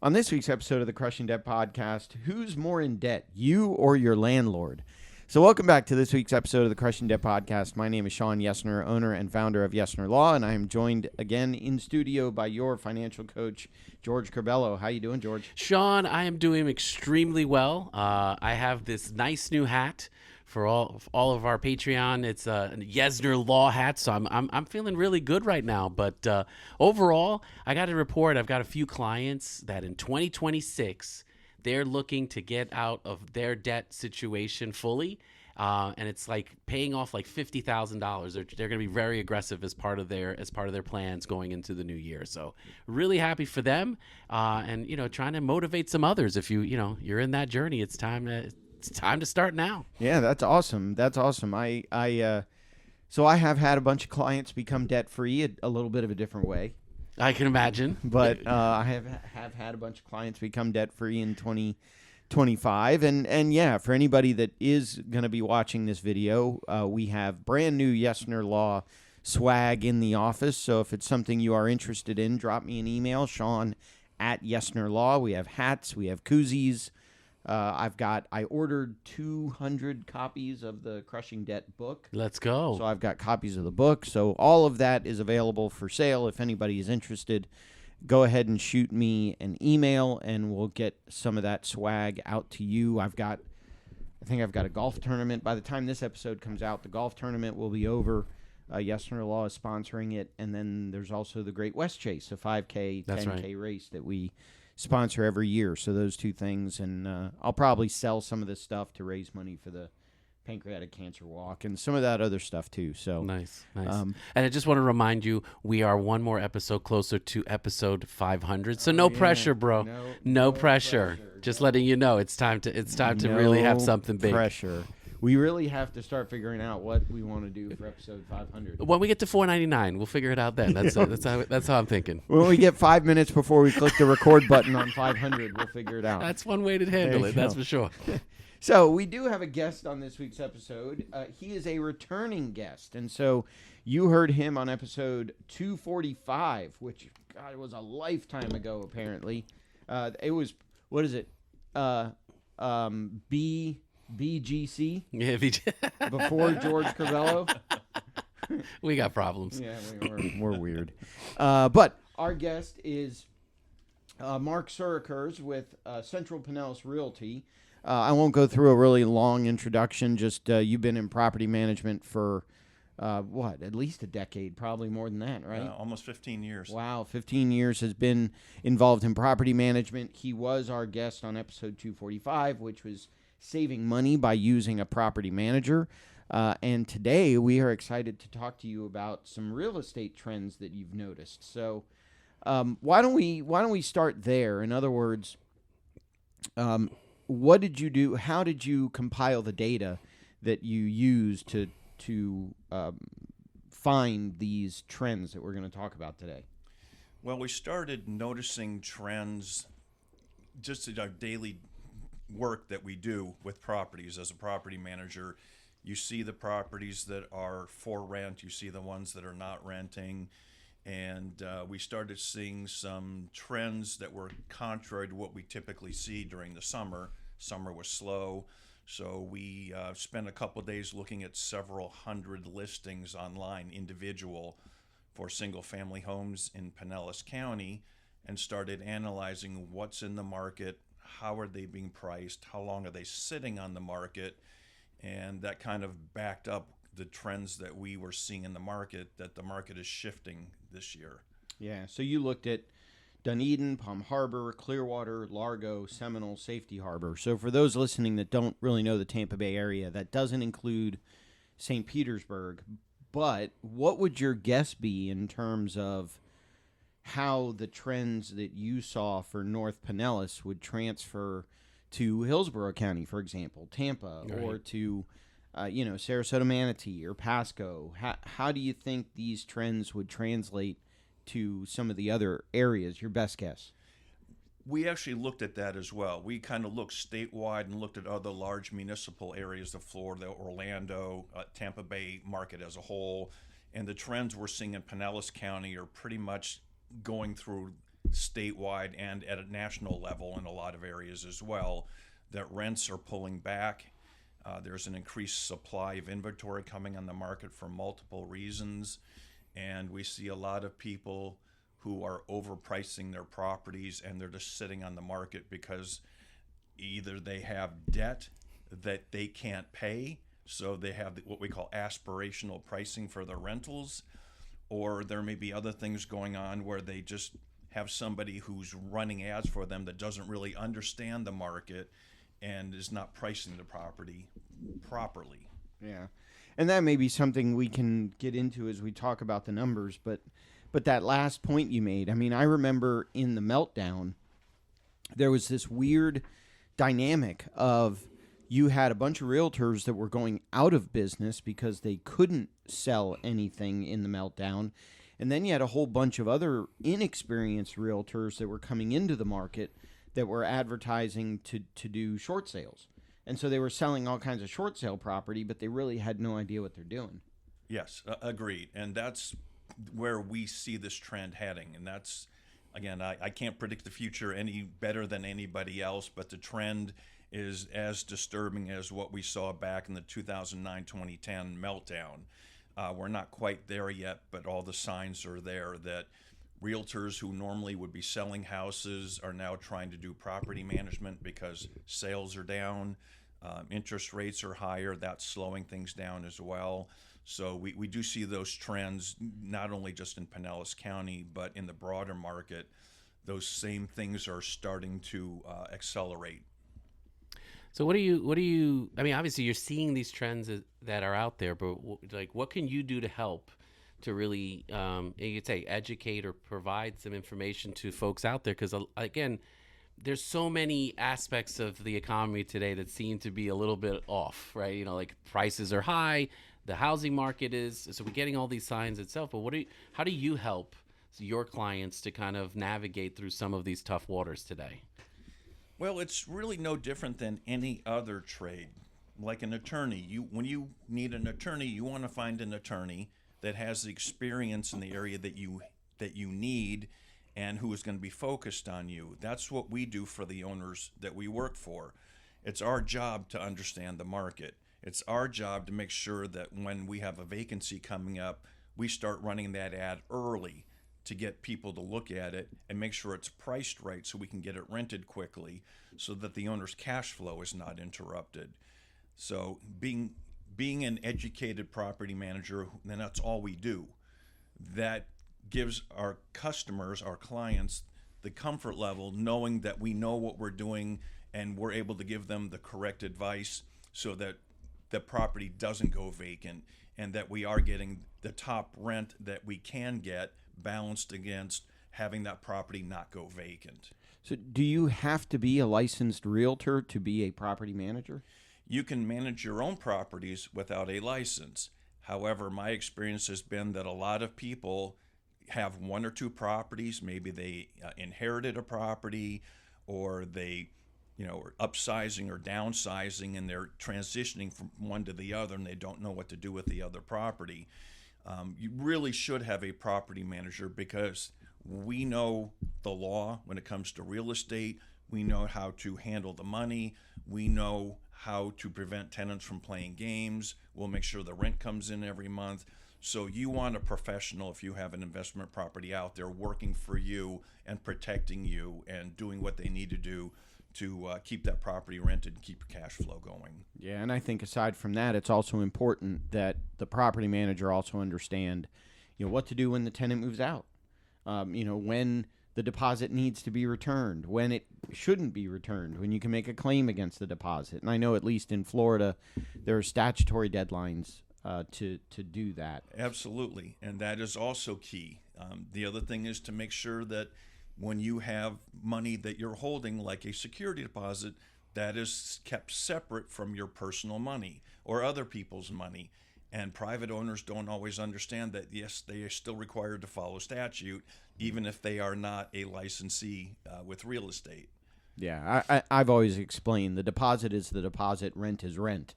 On this week's episode of the Crushing Debt Podcast, who's more in debt, you or your landlord? So welcome back to this week's episode of the Crushing Debt Podcast. My name is Sean Yesner, owner and founder of Yesner Law, and I am joined again in studio by your financial coach, George Corbello. How you doing, George? Sean, I am doing extremely well. I have this nice new hat for all of our Patreon. It's a Yesner Law hat, so I'm feeling really good right now. But overall, I got to report I've got a few clients that in 2026 they're looking to get out of their debt situation fully. And it's like paying off like $50,000. They're going to be very aggressive as part of their plans going into the new year. So really happy for them, and trying to motivate some others. If you're in that journey, it's time to start now. Yeah, that's awesome. That's awesome. So I have had a bunch of clients become debt free a little bit of a different way. I can imagine, but I have had a bunch of clients become debt free in 2025, and yeah, for anybody that is going to be watching this video, we have brand new Yesner Law swag in the office. So if it's something you are interested in, drop me an email, Sean at Yesner Law. We have hats, we have koozies. I ordered 200 copies of the Crushing Debt book. Let's go. So I've got copies of the book. So all of that is available for sale. If anybody is interested, go ahead and shoot me an email and we'll get some of that swag out to you. I think I've got a golf tournament. By the time this episode comes out, the golf tournament will be over. Yesner Law is sponsoring it. And then there's also the Great West Chase, a 5K, 10K race that we sponsor every year. So those two things, and I'll probably sell some of this stuff to raise money for the pancreatic cancer walk and some of that other stuff too. So nice. And I just want to remind you, we are one more episode closer to episode 500. So no pressure, bro. No pressure. Just letting you know, it's time to really have something big. Pressure. We really have to start figuring out what we want to do for episode 500. When we get to 499, we'll figure it out then. That's how I'm thinking. When we get 5 minutes before we click the record button on 500, we'll figure it out. That's one way to handle it. That's for sure. So we do have a guest on this week's episode. He is a returning guest, and so you heard him on episode 245, which God was a lifetime ago. Apparently, it was what is it? BGC? Yeah, before George Corbello. We got problems. Yeah, we're weird. But our guest is Mark Sorokurs with Central Pinellas Realty. I won't go through a really long introduction. Just you've been in property management for at least a decade, probably more than that, right? Almost 15 years. Wow, 15 years has been involved in property management. He was our guest on episode 245, which was saving money by using a property manager. And today we are excited to talk to you about some real estate trends that you've noticed. So why don't we start there? In other words, what did you do? How did you compile the data that you used to find these trends that we're going to talk about today? Well, we started noticing trends just in our daily work that we do with properties. As a property manager, you see the properties that are for rent, you see the ones that are not renting, and we started seeing some trends that were contrary to what we typically see during the summer. Summer was slow, so we spent a couple of days looking at several hundred listings online, individual, for single-family homes in Pinellas County, and started analyzing what's in the market, how are they being priced, how long are they sitting on the market, and that kind of backed up the trends that we were seeing in the market, that the market is shifting this year. Yeah, so you looked at Dunedin, Palm Harbor, Clearwater, Largo, Seminole, Safety Harbor. So for those listening that don't really know the Tampa Bay area, that doesn't include St. Petersburg, but what would your guess be in terms of how the trends that you saw for North Pinellas would transfer to Hillsborough County, for example, Tampa, right, or to, Sarasota, Manatee, or Pasco? How do you think these trends would translate to some of the other areas? Your best guess. We actually looked at that as well. We kind of looked statewide and looked at other large municipal areas of Florida, Orlando, Tampa Bay market as a whole. And the trends we're seeing in Pinellas County are pretty much going through statewide and at a national level in a lot of areas as well, that rents are pulling back. There's an increased supply of inventory coming on the market for multiple reasons, and we see a lot of people who are overpricing their properties, and they're just sitting on the market because either they have debt that they can't pay, so they have what we call aspirational pricing for their rentals, or there may be other things going on where they just have somebody who's running ads for them that doesn't really understand the market and is not pricing the property properly. Yeah. And that may be something we can get into as we talk about the numbers, but that last point you made, I mean, I remember in the meltdown, there was this weird dynamic of you had a bunch of realtors that were going out of business because they couldn't sell anything in the meltdown. And then you had a whole bunch of other inexperienced realtors that were coming into the market that were advertising to do short sales. And so they were selling all kinds of short sale property, but they really had no idea what they're doing. Yes, agreed. And that's where we see this trend heading. And that's, again, I can't predict the future any better than anybody else, but the trend is as disturbing as what we saw back in the 2009-2010 meltdown. We're not quite there yet, but all the signs are there that realtors who normally would be selling houses are now trying to do property management because sales are down, interest rates are higher. That's slowing things down as well. So we do see those trends not only just in Pinellas County, but in the broader market. Those same things are starting to accelerate. So what do you, I mean, obviously you're seeing these trends that are out there, but like, what can you do to help to really, you could say, educate or provide some information to folks out there? Because again, there's so many aspects of the economy today that seem to be a little bit off, right? You know, like prices are high, the housing market is, so we're getting all these signs itself, but how do you help your clients to kind of navigate through some of these tough waters today? Well, it's really no different than any other trade. Like an attorney, when you need an attorney, you want to find an attorney that has the experience in the area that you need and who is going to be focused on you. That's what we do for the owners that we work for. It's our job to understand the market. It's our job to make sure that when we have a vacancy coming up, we start running that ad early to get people to look at it and make sure it's priced right so we can get it rented quickly so that the owner's cash flow is not interrupted. So being an educated property manager, and that's all we do, that gives our customers, our clients, the comfort level knowing that we know what we're doing and we're able to give them the correct advice so that the property doesn't go vacant and that we are getting the top rent that we can get balanced against having that property not go vacant. So do you have to be a licensed realtor to be a property manager? You can manage your own properties without a license. However, my experience has been that a lot of people have one or two properties. Maybe they inherited a property, or they are upsizing or downsizing, and they're transitioning from one to the other, and they don't know what to do with the other property. You really should have a property manager because we know the law when it comes to real estate. We know how to handle the money. We know how to prevent tenants from playing games. We'll make sure the rent comes in every month. So you want a professional if you have an investment property out there working for you and protecting you and doing what they need to do to keep that property rented and keep your cash flow going. Yeah, and I think aside from that, it's also important that the property manager also understand, what to do when the tenant moves out. When the deposit needs to be returned, when it shouldn't be returned, when you can make a claim against the deposit. And I know at least in Florida, there are statutory deadlines to do that. Absolutely, and that is also key. The other thing is to make sure that when you have money that you're holding, like a security deposit, that is kept separate from your personal money or other people's money. And private owners don't always understand that, yes, they are still required to follow statute, even if they are not a licensee with real estate. Yeah, I've always explained the deposit is the deposit, rent is rent.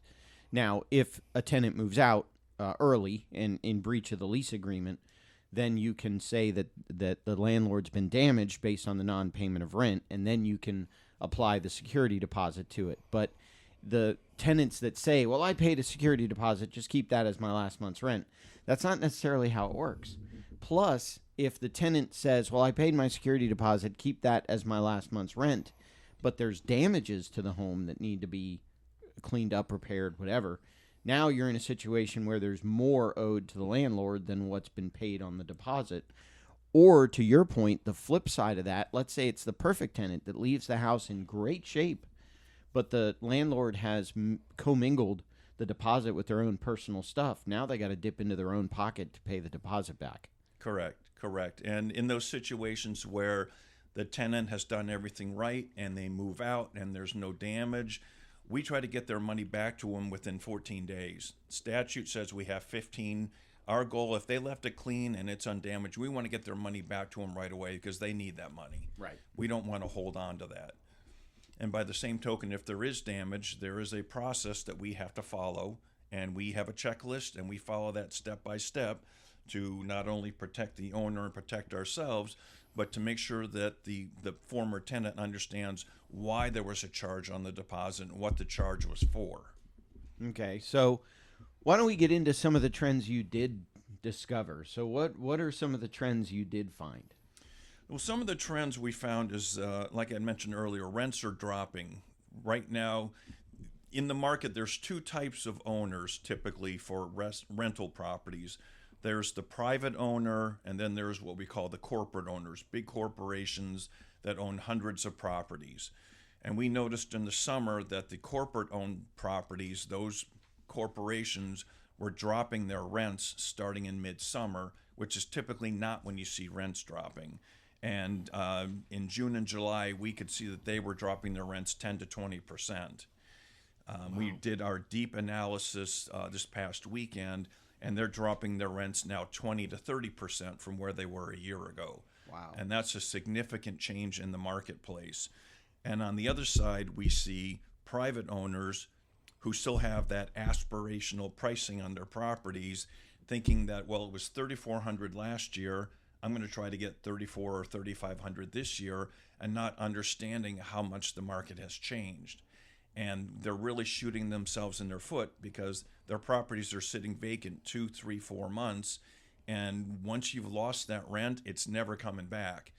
Now, if a tenant moves out early and in breach of the lease agreement, then you can say that the landlord's been damaged based on the non-payment of rent, and then you can apply the security deposit to it. But the tenants that say, well, I paid a security deposit, just keep that as my last month's rent, that's not necessarily how it works. Plus, if the tenant says, well, I paid my security deposit, keep that as my last month's rent, but there's damages to the home that need to be cleaned up, repaired, whatever, now you're in a situation where there's more owed to the landlord than what's been paid on the deposit. Or, to your point, the flip side of that, let's say it's the perfect tenant that leaves the house in great shape, but the landlord has commingled the deposit with their own personal stuff. Now they got to dip into their own pocket to pay the deposit back. Correct. And in those situations where the tenant has done everything right and they move out and there's no damage, we try to get their money back to them within 14 days. Statute says we have 15. Our goal, if they left it clean and it's undamaged, we want to get their money back to them right away because they need that money. Right. We don't want to hold on to that. And by the same token, if there is damage, there is a process that we have to follow, and we have a checklist, and we follow that step by step to not only protect the owner and protect ourselves, but to make sure that the former tenant understands why there was a charge on the deposit and what the charge was for. Okay, so why don't we get into some of the trends you did discover? So what are some of the trends you did find? Well, some of the trends we found is, like I mentioned earlier, rents are dropping. Right now, in the market, there's two types of owners typically for rental properties. There's the private owner, and then there's what we call the corporate owners, big corporations that own hundreds of properties. And we noticed in the summer that the corporate-owned properties, those corporations were dropping their rents starting in midsummer, which is typically not when you see rents dropping. And in June and July, we could see that they were dropping their rents 10 to 20%. We did our deep analysis this past weekend, and they're dropping their rents now 20 to 30% from where they were a year ago. Wow. And that's a significant change in the marketplace. And on the other side, we see private owners who still have that aspirational pricing on their properties, thinking that, well, it was $3,400 last year, I'm going to try to get $3,400 or $3,500 this year, and not understanding how much the market has changed. And they're really shooting themselves in their foot because their properties are sitting vacant 2, 3, 4 months. And once you've lost that rent, it's never coming back.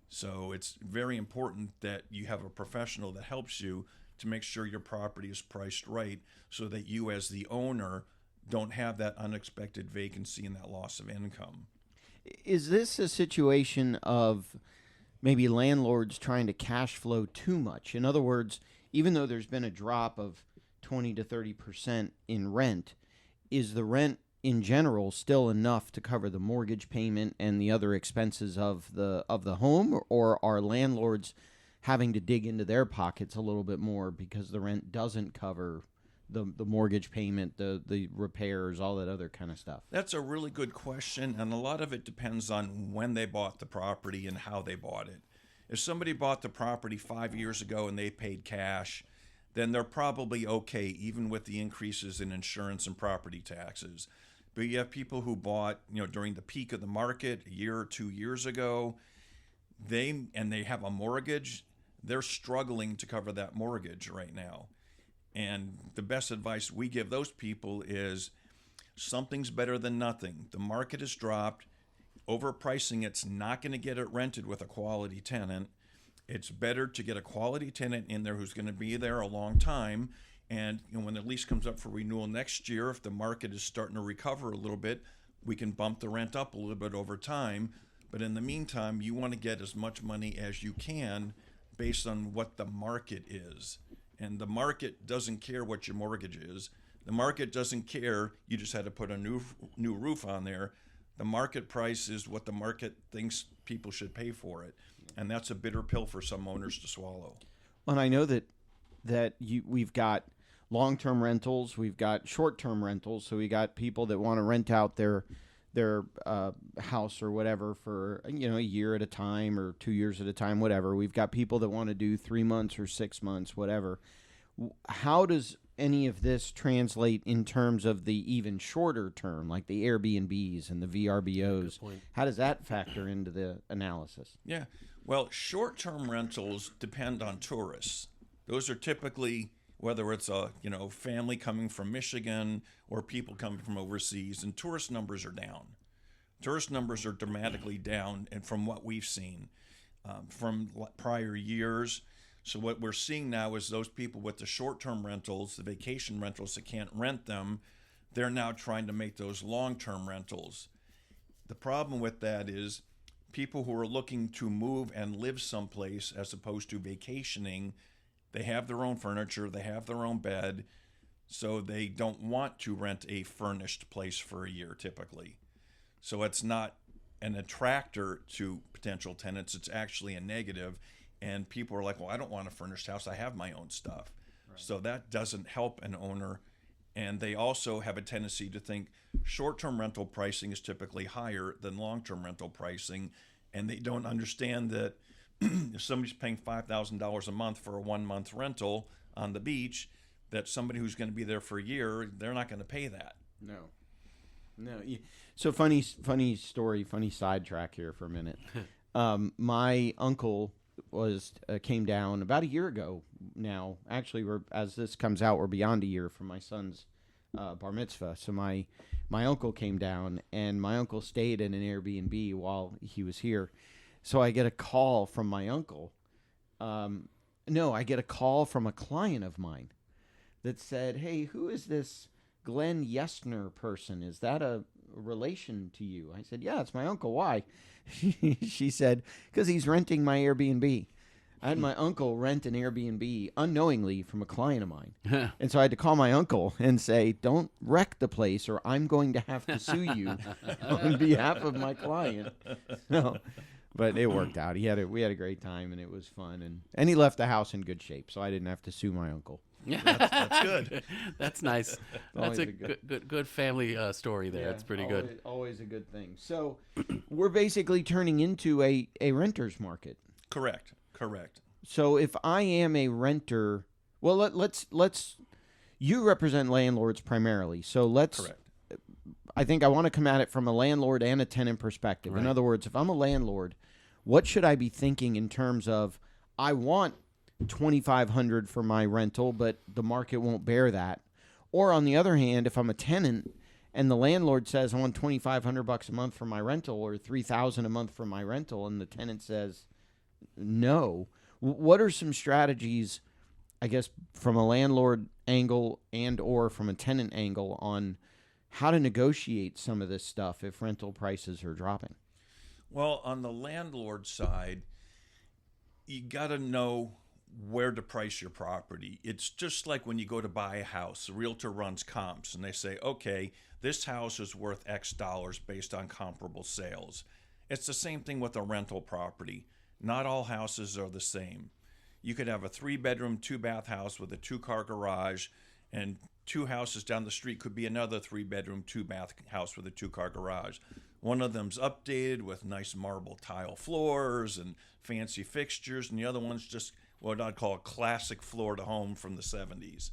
So it's very important that you have a professional that helps you to make sure your property is priced right so that you as the owner don't have that unexpected vacancy and that loss of income. Is this a situation of maybe landlords trying to cash flow too much? In other words, even though there's been a drop of 20 to 30% in rent, is the rent in general still enough to cover the mortgage payment and the other expenses of the home, or are landlords having to dig into their pockets a little bit more because the rent doesn't cover the mortgage payment, the repairs, all that other kind of stuff? That's a really good question, and a lot of it depends on when they bought the property and how they bought it. If somebody bought the property 5 years ago and they paid cash, then they're probably okay, even with the increases in insurance and property taxes. But you have people who bought, during the peak of the market a year or 2 years ago, they have a mortgage, they're struggling to cover that mortgage right now. And the best advice we give those people is something's better than nothing. The market has dropped. Overpricing it's not going to get it rented with a quality tenant. It's better to get a quality tenant in there who's going to be there a long time. And when the lease comes up for renewal next year, if the market is starting to recover a little bit, we can bump the rent up a little bit over time. But in the meantime, you want to get as much money as you can based on what the market is. And the market doesn't care what your mortgage is. The market doesn't care you just had to put a new roof on there. The market price is what the market thinks people should pay for it. And that's a bitter pill for some owners to swallow. Well, and I know that we've got long-term rentals, we've got short-term rentals, so we got people that want to rent out their house or whatever for a year at a time or 2 years at a time, whatever. We've got people that want to do 3 months or 6 months, whatever. How does any of this translate in terms of the even shorter term, like the Airbnbs and the VRBOs? Good point. How does that factor into the analysis? Yeah. Well, short-term rentals depend on tourists. Those are typically, whether it's a family coming from Michigan or people coming from overseas, and tourist numbers are down. Tourist numbers are dramatically down, and from what we've seen from prior years. So what we're seeing now is those people with the short-term rentals, the vacation rentals that can't rent them, they're now trying to make those long-term rentals. The problem with that is people who are looking to move and live someplace as opposed to vacationing, they have their own furniture, they have their own bed, so they don't want to rent a furnished place for a year typically. So it's not an attractor to potential tenants, it's actually a negative. And people are like, well, I don't want a furnished house, I have my own stuff. Right. So that doesn't help an owner. And they also have a tendency to think short-term rental pricing is typically higher than long-term rental pricing. And they don't understand that if somebody's paying $5,000 a month for a 1-month rental on the beach, that somebody who's going to be there for a year, they're not going to pay that. No. So funny story, funny sidetrack here for a minute. My uncle came down about a year ago now. Actually, as this comes out, we're beyond a year from my son's bar mitzvah. So my uncle came down, and my uncle stayed in an Airbnb while he was here. So I get a call from my uncle. I get a call from a client of mine that said, "Hey, who is this Glenn Yesner person? Is that a relation to you?" I said, "Yeah, it's my uncle." "Why?" She said, "Because he's renting my Airbnb." I had my uncle rent an Airbnb unknowingly from a client of mine. And so I had to call my uncle and say, "Don't wreck the place or I'm going to have to sue you on behalf of my client." No, but it worked out. We had a great time, and it was fun. And he left the house in good shape, so I didn't have to sue my uncle. That's good. That's nice. That's a good family story there. Yeah, That's pretty good. Always a good thing. So we're basically turning into a renter's market. Correct. So if I am a renter, well, let's you represent landlords primarily. So Correct. I think I want to come at it from a landlord and a tenant perspective. Right. In other words, if I'm a landlord, what should I be thinking in terms of I want $2,500 for my rental, but the market won't bear that? Or on the other hand, if I'm a tenant and the landlord says I want $2,500 a month for my rental or $3,000 a month for my rental, and the tenant says no, what are some strategies, I guess, from a landlord angle and or from a tenant angle on how to negotiate some of this stuff if rental prices are dropping? Well, on the landlord side, you got to know where to price your property. It's just like when you go to buy a house, the realtor runs comps and they say, okay, this house is worth X dollars based on comparable sales. It's the same thing with a rental property. Not all houses are the same. You could have a 3-bedroom, 2-bath house with a 2-car garage, and 2 houses down the street could be another 3-bedroom, 2-bath house with a 2-car garage. One of them's updated with nice marble tile floors and fancy fixtures, and the other one's just what I'd call a classic Florida home from the 70s.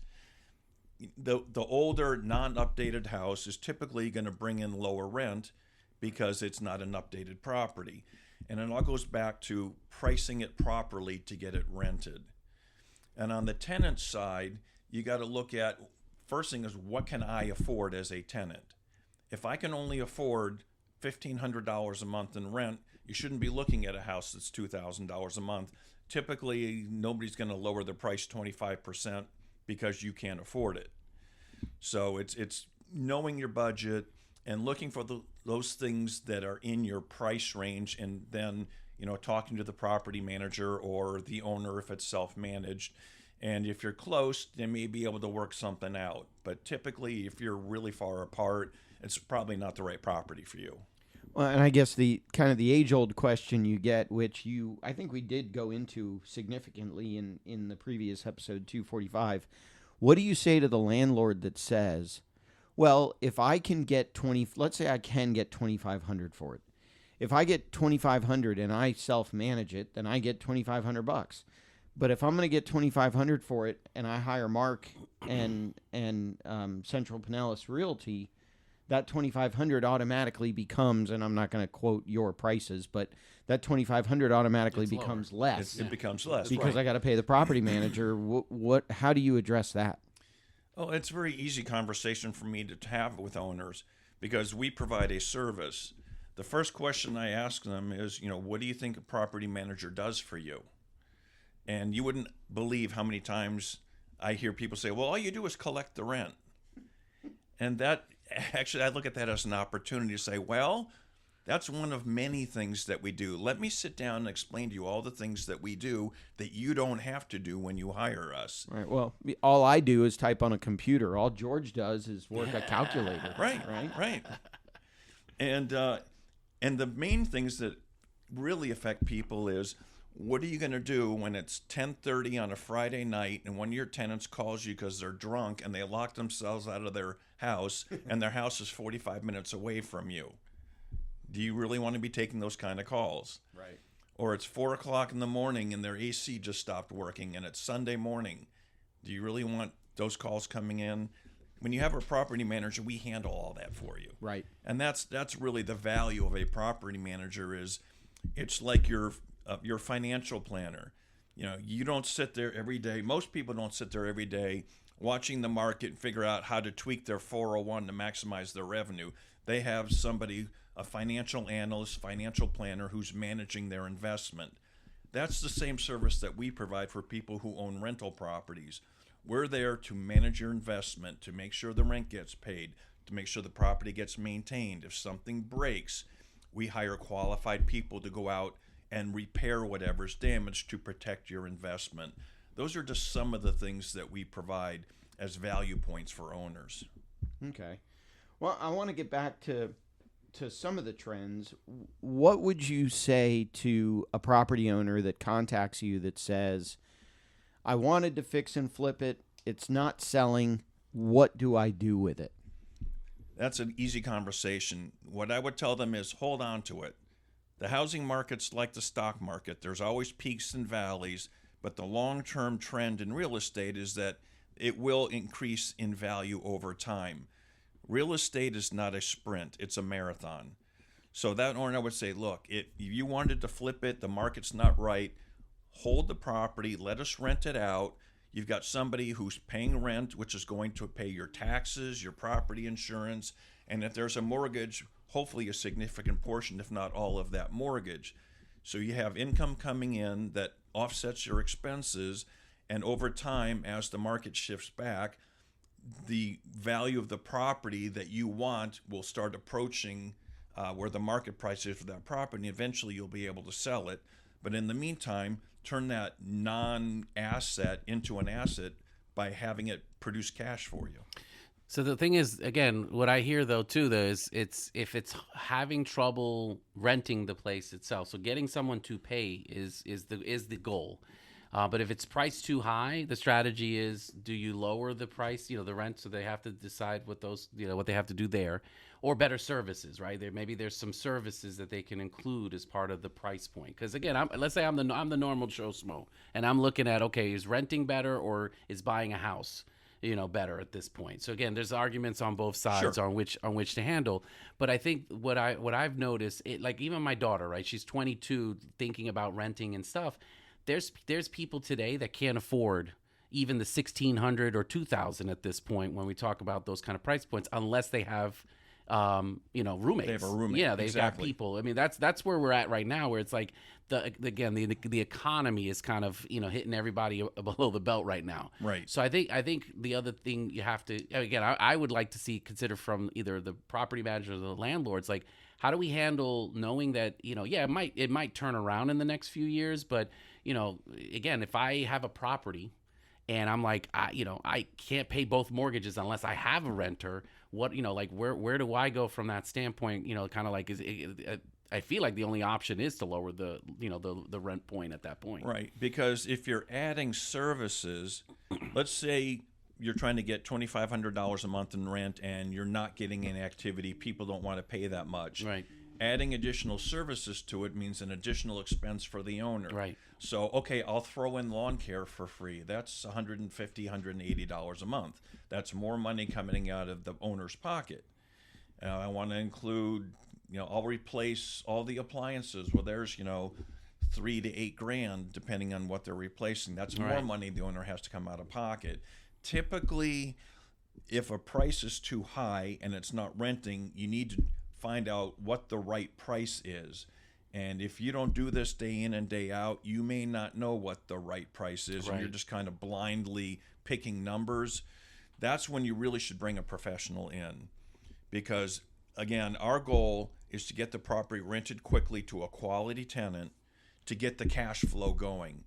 The older, non-updated house is typically going to bring in lower rent because it's not an updated property. And it all goes back to pricing it properly to get it rented. And on the tenant side, you got to look at, first thing is, what can I afford as a tenant? If I can only afford $1,500 a month in rent, you shouldn't be looking at a house that's $2,000 a month. Typically, nobody's going to lower the price 25% because you can't afford it. So it's knowing your budget and looking for those things that are in your price range, and then talking to the property manager or the owner if it's self-managed. And if you're close, they may be able to work something out. But typically, if you're really far apart, it's probably not the right property for you. Well, and I guess the kind of the age-old question you get, which I think we did go into significantly in the previous episode 245, what do you say to the landlord that says, well, if I can get let's say I can get $2,500 for it. If I get $2,500 and I self-manage it, then I get $2,500. But if I'm going to get $2,500 for it, and I hire Mark and Central Pinellas Realty, that $2,500 automatically becomes, and I'm not going to quote your prices, but that $2,500 automatically It's becomes lower. less It becomes less. because right. I got to pay the property manager. How do you address that? Oh, it's a very easy conversation for me to have with owners because we provide a service. The first question I ask them is, what do you think a property manager does for you? And you wouldn't believe how many times I hear people say, well, all you do is collect the rent. And that, actually, I look at that as an opportunity to say, well, that's one of many things that we do. Let me sit down and explain to you all the things that we do that you don't have to do when you hire us. Right. Well, all I do is type on a computer. All George does is work a calculator. Right. And the main things that really affect people is, what are you going to do when it's 10:30 on a Friday night and one of your tenants calls you because they're drunk and they lock themselves out of their house and their house is 45 minutes away from you? Do you really want to be taking those kind of calls? Right. Or it's 4 o'clock in the morning and their AC just stopped working and it's Sunday morning. Do you really want those calls coming in? When you have a property manager, we handle all that for you. Right. And that's really the value of a property manager. Is it's like your financial planner. You don't sit there every day. Most people don't sit there every day watching the market and figure out how to tweak their 401 to maximize their revenue. They have somebody, a financial analyst, financial planner, who's managing their investment. That's the same service that we provide for people who own rental properties. We're there to manage your investment, to make sure the rent gets paid, to make sure the property gets maintained. If something breaks, we hire qualified people to go out and repair whatever's damaged to protect your investment. Those are just some of the things that we provide as value points for owners. Okay. Well, I want to get back to some of the trends. What would you say to a property owner that contacts you that says, I wanted to fix and flip it, it's not selling, what do I do with it? That's an easy conversation. What I would tell them is hold on to it. The housing market's like the stock market. There's always peaks and valleys, but the long-term trend in real estate is that it will increase in value over time. Real estate is not a sprint, it's a marathon. So that owner would say, look, if you wanted to flip it, the market's not right, hold the property, let us rent it out. You've got somebody who's paying rent, which is going to pay your taxes, your property insurance, and if there's a mortgage, hopefully a significant portion, if not all of that mortgage. So you have income coming in that offsets your expenses, and over time, as the market shifts back, the value of the property that you want will start approaching where the market price is for that property, and eventually you'll be able to sell it. But in the meantime, turn that non-asset into an asset by having it produce cash for you. So the thing is, again, what I hear though too, is if it's having trouble renting the place itself, so getting someone to pay is the goal. But if it's priced too high, the strategy is, do you lower the price, the rent, so they have to decide what what they have to do there, or better services, right? Maybe there's some services that they can include as part of the price point. Because again, let's say I'm the normal Joe Schmo, and I'm looking at, okay, is renting better or is buying a house, better at this point? So again, there's arguments on both sides on which to handle. But I think what I've noticed, like even my daughter, right? She's 22, thinking about renting and stuff. There's people today that can't afford even the $1,600 or $2,000 at this point when we talk about those kind of price points, unless they have roommates. They have a roommate. Yeah, they've got Exactly. people. I mean, that's where we're at right now, where it's like the economy is kind of hitting everybody below the belt right now. Right. So I think the other thing you have to, again, I would like to consider from either the property manager or the landlords, like, how do we handle knowing that it might turn around in the next few years, but again, if I have a property and I'm like, I can't pay both mortgages unless I have a renter. What, where do I go from that standpoint? Kind of like, I feel like the only option is to lower the rent point at that point. Right. Because if you're adding services, let's say you're trying to get $2,500 a month in rent and you're not getting any activity, people don't want to pay that much. Right. Adding additional services to it means an additional expense for the owner. Right. So, okay, I'll throw in lawn care for free. That's $150, $180 a month. That's more money coming out of the owner's pocket. I want to include, I'll replace all the appliances. Well, there's, $3 to $8,000 depending on what they're replacing. That's more Right. money the owner has to come out of pocket. Typically, if a price is too high and it's not renting, you need to find out what the right price is. And if you don't do this day in and day out, you may not know what the right price is, and you're Right. just kind of blindly picking numbers. That's when you really should bring a professional in. Because, again, our goal is to get the property rented quickly to a quality tenant to get the cash flow going.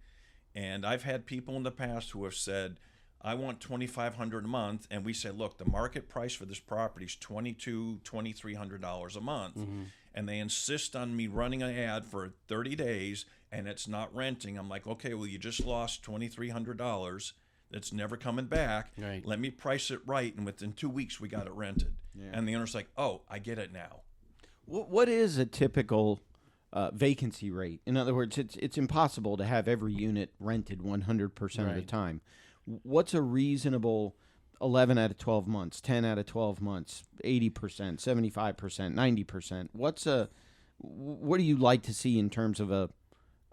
And I've had people in the past who have said, I want $2,500 a month, and we say, look, the market price for this property is $2,200, $2,300 a month, and they insist on me running an ad for 30 days, and it's not renting. I'm like, okay, well, you just lost $2,300. It's never coming back. Right. Let me price it right, and within 2 weeks, we got it rented. Yeah. And the owner's like, oh, I get it now. What is a typical vacancy rate? In other words, it's impossible to have every unit rented 100% of the Right. time. What's a reasonable 11 out of 12 months, 10 out of 12 months, 80%, 75%, 90%? What do you like to see in terms of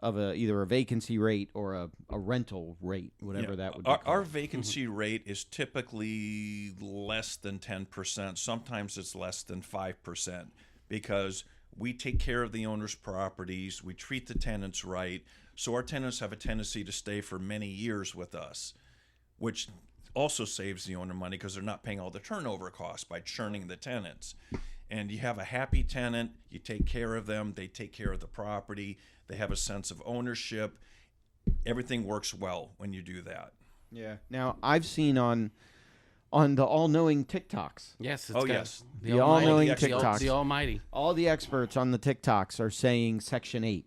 either a vacancy rate or a rental rate, whatever Yeah. that would be Our called? vacancy rate is typically less than 10%. Sometimes it's less than 5% because we take care of the owner's properties. We treat the tenants right. So our tenants have a tendency to stay for many years with us, which also saves the owner money because they're not paying all the turnover costs by churning the tenants. And you have a happy tenant, you take care of them, they take care of the property, they have a sense of ownership. Everything works well when you do that. Yeah. Now, I've seen on the all-knowing TikToks, Yes. Oh, yes. The all-knowing experts. TikToks. The Almighty. all the experts on the TikToks are saying Section 8.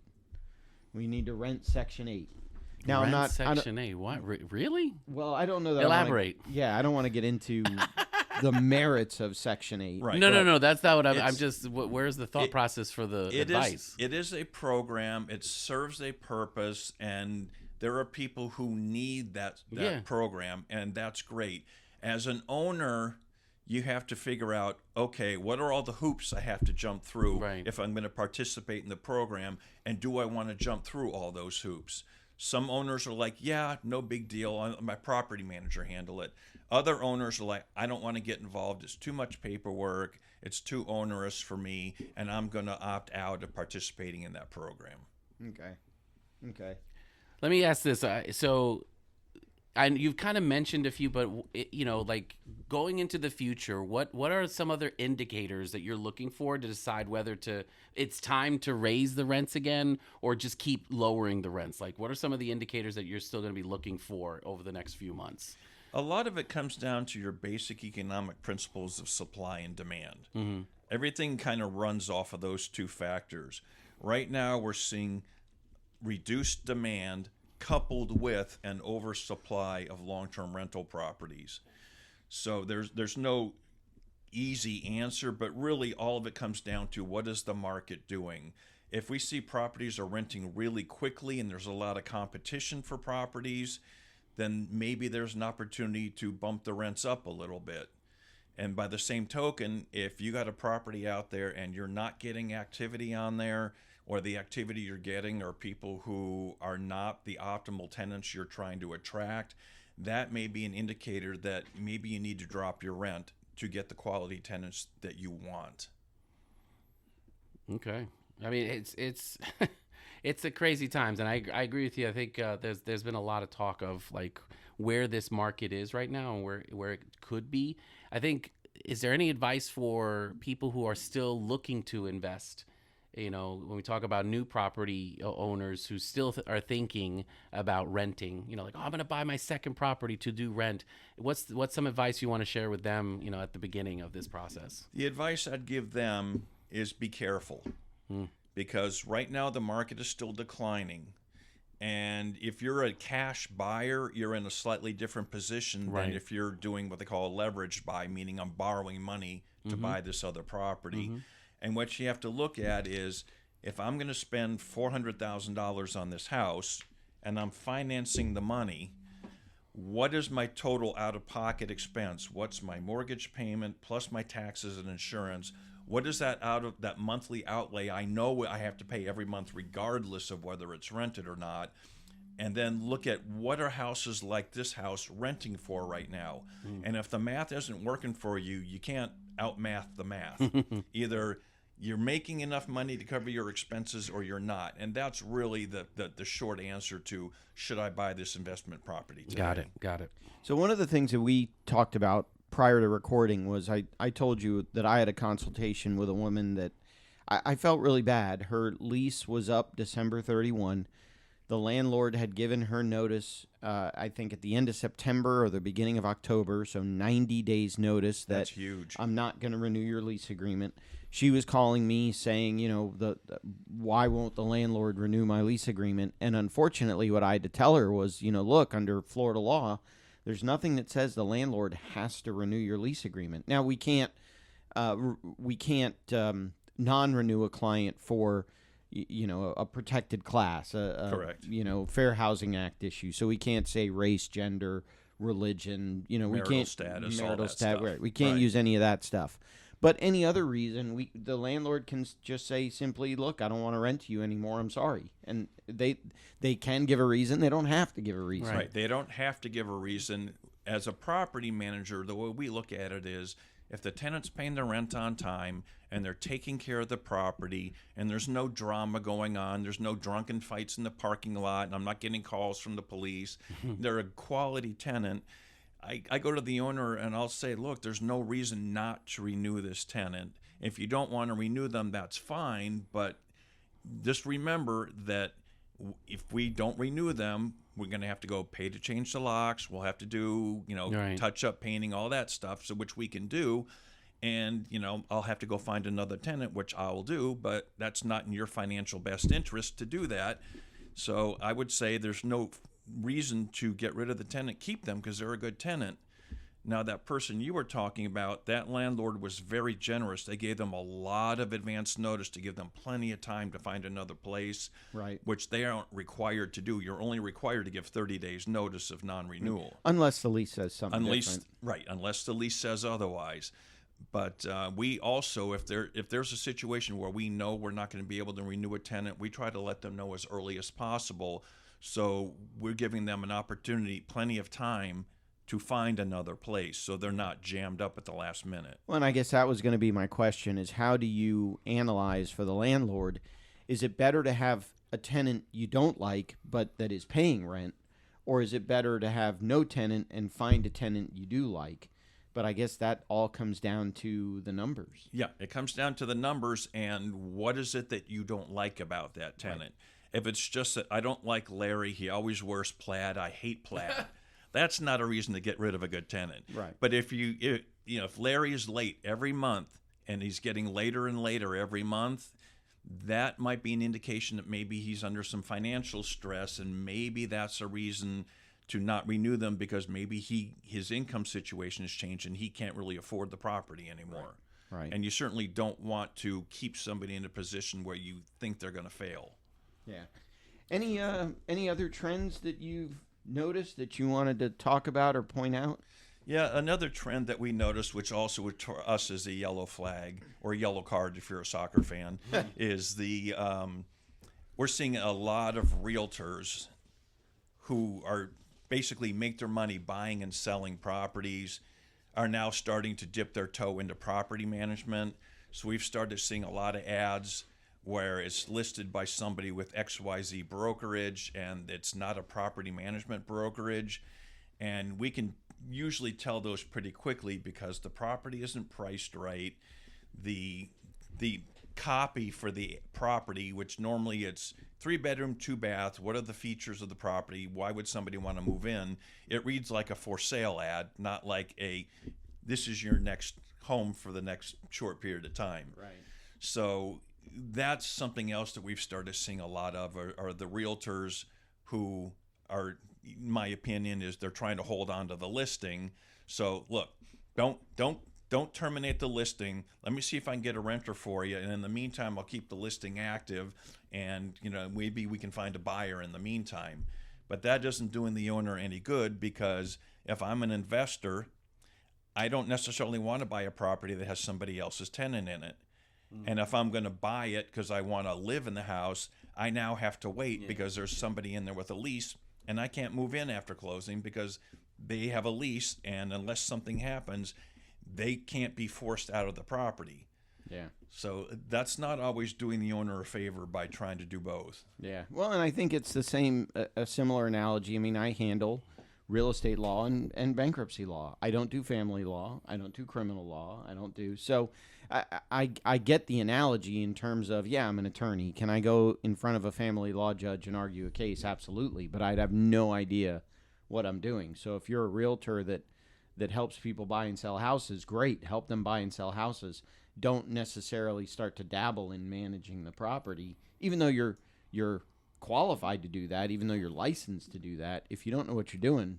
We need to rent Section 8. Now, Rent I'm not. I don't- Section 8. What? Really? Well, I don't know that. Elaborate. I don't want to get into the merits of Section 8. Right. No. That's not what I'm It's- just. Where's the thought process for the It advice? is a program. It serves a purpose, and there are people who need that Yeah. program, and that's great. As an owner, you have to figure out, okay, what are all the hoops I have to jump through Right. if I'm going to participate in the program, and do I want to jump through all those hoops? Some owners are like, yeah, no big deal. I'll let my property manager handle it. Other owners are like, I don't want to get involved. It's too much paperwork. It's too onerous for me, and I'm going to opt out of participating in that program. Okay. Let me ask this. And you've kind of mentioned a few, but like going into the future, what are some other indicators that you're looking for to decide whether it's time to raise the rents again or just keep lowering the rents? Like, what are some of the indicators that you're still going to be looking for over the next few months? A lot of it comes down to your basic economic principles of supply and demand. Mm-hmm. Everything kind of runs off of those two factors. Right now, we're seeing reduced demand coupled with an oversupply of long-term rental properties. So there's no easy answer, but really all of it comes down to what is the market doing. If we see properties are renting really quickly and there's a lot of competition for properties, then maybe there's an opportunity to bump the rents up a little bit. And by the same token, if you got a property out there and you're not getting activity on there, or the activity you're getting are people who are not the optimal tenants you're trying to attract, that may be an indicator that maybe you need to drop your rent to get the quality tenants that you want. Okay. I mean, it's it's a crazy times, and I agree with you. I think there's been a lot of talk of like where this market is right now and where it could be. I think, is there any advice for people who are still looking to invest? When we talk about new property owners who still are thinking about renting, like, oh, I'm going to buy my second property to do rent. What's some advice you want to share with them, at the beginning of this process? The advice I'd give them is be careful, because right now the market is still declining. And if you're a cash buyer, you're in a slightly different position Right. than if you're doing what they call a leverage buy, meaning I'm borrowing money to buy this other property. And what you have to look at is, if I'm going to spend $400,000 on this house and I'm financing the money, what is my total out-of-pocket expense? What's my mortgage payment plus my taxes and insurance? What is that out of that monthly outlay I know I have to pay every month regardless of whether it's rented or not? And then look at what are houses like this house renting for right now. And if the math isn't working for you, you can't outmath the math. Either you're making enough money to cover your expenses or you're not. And that's really the short answer to, should I buy this investment property today? Got it. So one of the things that we talked about prior to recording was I told you that I had a consultation with a woman that I felt really bad. Her lease was up December 31. The landlord had given her notice, I think, at the end of September or the beginning of October, so 90 days notice that That's huge. I'm not going to renew your lease agreement. She was calling me saying, why won't the landlord renew my lease agreement? And unfortunately, what I had to tell her was, look, under Florida law, there's nothing that says the landlord has to renew your lease agreement. Now, we can't non-renew a client for a protected class, Correct. Fair Housing Act issue. So we can't say race, gender, religion, we Marital can't status, all that stuff. right. We can't Right. use any of that stuff. But any other reason, the landlord can just say simply, look, I don't want to rent to you anymore. I'm sorry. And they can give a reason. They don't have to give a reason. Right. They don't have to give a reason. As a property manager, the way we look at it is, if the tenant's paying their rent on time and they're taking care of the property and there's no drama going on, there's no drunken fights in the parking lot, and I'm not getting calls from the police, they're a quality tenant, I go to the owner and I'll say, look, there's no reason not to renew this tenant. If you don't want to renew them, that's fine, but just remember that if we don't renew them, we're going to have to go pay to change the locks. We'll have to do, Right. touch up painting, all that stuff, so which we can do. And, I'll have to go find another tenant, which I will do, but that's not in your financial best interest to do that. So I would say there's no reason to get rid of the tenant. Keep them because they're a good tenant. Now, that person you were talking about, that landlord was very generous. They gave them a lot of advance notice to give them plenty of time to find another place, Right. which they aren't required to do. You're only required to give 30 days notice of non-renewal. Unless the lease says something different. Unless the lease says otherwise. But we also, if there's a situation where we know we're not going to be able to renew a tenant, we try to let them know as early as possible. So we're giving them an opportunity, plenty of time to find another place, so they're not jammed up at the last minute. Well, and I guess that was going to be my question, is how do you analyze for the landlord? Is it better to have a tenant you don't like but that is paying rent, or is it better to have no tenant and find a tenant you do like? But I guess that all comes down to the numbers. Yeah, it comes down to the numbers and what is it that you don't like about that tenant. Right. If it's just that I don't like Larry, he always wears plaid, I hate plaid. That's not a reason to get rid of a good tenant. Right. But if if Larry is late every month and he's getting later and later every month, that might be an indication that maybe he's under some financial stress, and maybe that's a reason to not renew them, because maybe his income situation has changed and he can't really afford the property anymore. Right. And you certainly don't want to keep somebody in a position where you think they're going to fail. Yeah. Any other trends that you've noticed that you wanted to talk about or point out? Yeah, another trend that we noticed, which also to us is a yellow flag or yellow card if you're a soccer fan, is we're seeing a lot of realtors who are basically make their money buying and selling properties are now starting to dip their toe into property management. So we've started seeing a lot of ads where it's listed by somebody with XYZ brokerage and it's not a property management brokerage. And we can usually tell those pretty quickly because the property isn't priced right. The copy for the property, which normally it's 3-bedroom, 2-bath, what are the features of the property? Why would somebody want to move in? It reads like a for sale ad, not like this is your next home for the next short period of time. Right. So that's something else that we've started seeing a lot of are the realtors who are, in my opinion, is they're trying to hold on to the listing. So look, don't don't terminate the listing. Let me see if I can get a renter for you. And in the meantime, I'll keep the listing active, and maybe we can find a buyer in the meantime. But that isn't doing the owner any good, because if I'm an investor, I don't necessarily want to buy a property that has somebody else's tenant in it. And if I'm going to buy it because I want to live in the house, I now have to wait because there's somebody in there with a lease, and I can't move in after closing because they have a lease, and unless something happens, they can't be forced out of the property. Yeah. So that's not always doing the owner a favor by trying to do both. Yeah. Well, and I think it's the same, a similar analogy. I mean, I handle real estate law and bankruptcy law. I don't do family law. I don't do criminal law. I don't do. So I get the analogy in terms of, yeah, I'm an attorney. Can I go in front of a family law judge and argue a case? Absolutely. But I'd have no idea what I'm doing. So if you're a realtor that helps people buy and sell houses, great. Help them buy and sell houses. Don't necessarily start to dabble in managing the property, even though you're qualified to do that, even though you're licensed to do that. If you don't know what you're doing,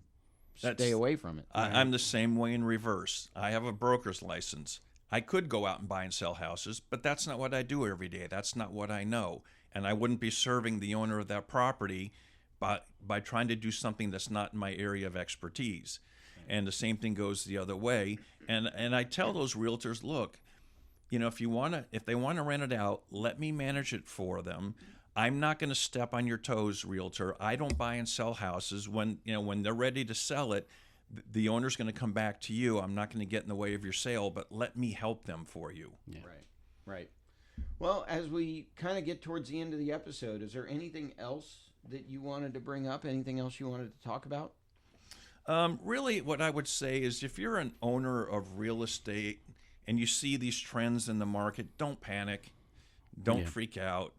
stay away from it. I'm the same way in reverse. I have a broker's license. I could go out and buy and sell houses, but that's not what I do every day. That's not what I know. And I wouldn't be serving the owner of that property by trying to do something that's not in my area of expertise. And the same thing goes the other way. And I tell those realtors, look, if they want to rent it out, let me manage it for them. I'm not going to step on your toes, realtor. I don't buy and sell houses. When they're ready to sell it, the owner's going to come back to you. I'm not going to get in the way of your sale, but let me help them for you. Yeah. Right. Well, as we kind of get towards the end of the episode, is there anything else that you wanted to bring up? Anything else you wanted to talk about? Really, what I would say is if you're an owner of real estate and you see these trends in the market, don't panic. Don't freak out.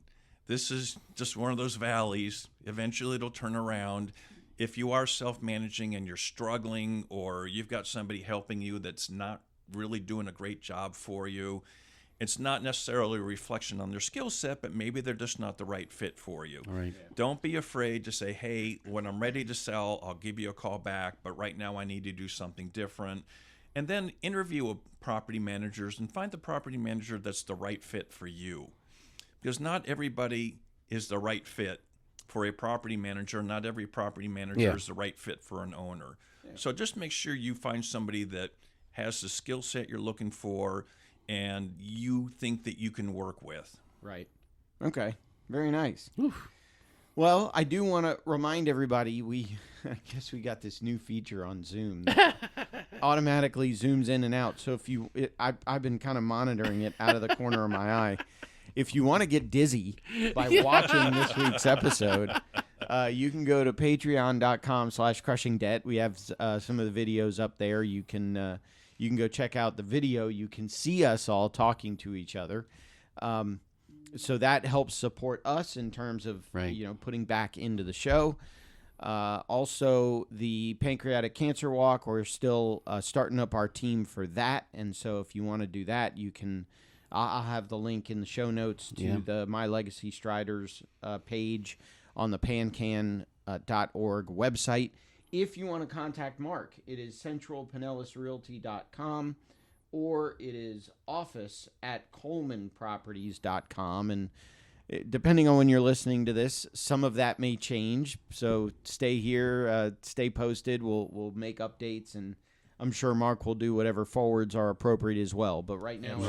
This is just one of those valleys. Eventually, it'll turn around. If you are self-managing and you're struggling, or you've got somebody helping you that's not really doing a great job for you, it's not necessarily a reflection on their skill set, but maybe they're just not the right fit for you. All right. Don't be afraid to say, hey, when I'm ready to sell, I'll give you a call back, but right now I need to do something different. And then interview with property managers and find the property manager that's the right fit for you. Because not everybody is the right fit for a property manager. Not every property manager is the right fit for an owner. Yeah. So just make sure you find somebody that has the skill set you're looking for and you think that you can work with. Right. Okay. Very nice. Oof. Well, I do want to remind everybody, I guess we got this new feature on Zoom that automatically zooms in and out. So I've been kind of monitoring it out of the corner of my eye. If you want to get dizzy by watching this week's episode, you can go to patreon.com/crushingdebt. We have some of the videos up there. You can go check out the video. You can see us all talking to each other. So that helps support us in terms of putting back into the show. Also, the pancreatic cancer walk, we're still starting up our team for that. And so if you want to do that, you can... I'll have the link in the show notes to the My Legacy Striders page on the pancan.org website. If you want to contact Mark, it is centralpinellasrealty.com or it is office@collmanproperties.com. And depending on when you're listening to this, some of that may change. So stay here, stay posted. We'll make updates, and I'm sure Mark will do whatever forwards are appropriate as well. But right now,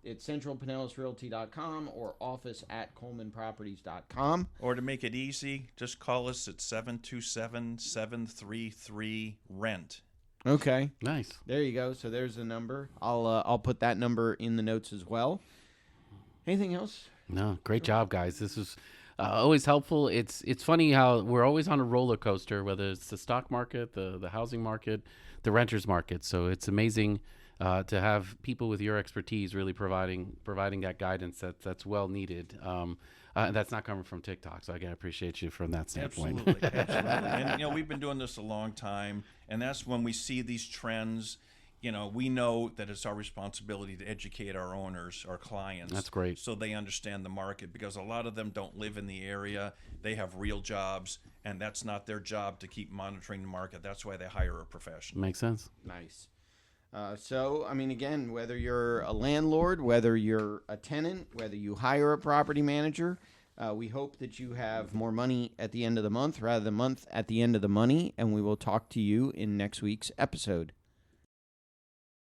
it's centralpinellasrealty.com or office@collmanproperties.com. Or to make it easy, just call us at 727-733-RENT. Okay. Nice. There you go. So there's the number. I'll put that number in the notes as well. Anything else? No, great job, guys. This is always helpful. It's funny how we're always on a roller coaster, whether it's the stock market, the housing market, the renters market. So it's amazing to have people with your expertise really providing that guidance that's well needed. That's not coming from TikTok, so I can appreciate you from that standpoint. Absolutely. And we've been doing this a long time, and that's when we see these trends. We know that it's our responsibility to educate our owners, our clients. That's great. So they understand the market, because a lot of them don't live in the area. They have real jobs, and that's not their job to keep monitoring the market. That's why they hire a professional. Makes sense. Nice. So, I mean, again, whether you're a landlord, whether you're a tenant, whether you hire a property manager, we hope that you have more money at the end of the month rather than month at the end of the money. And we will talk to you in next week's episode.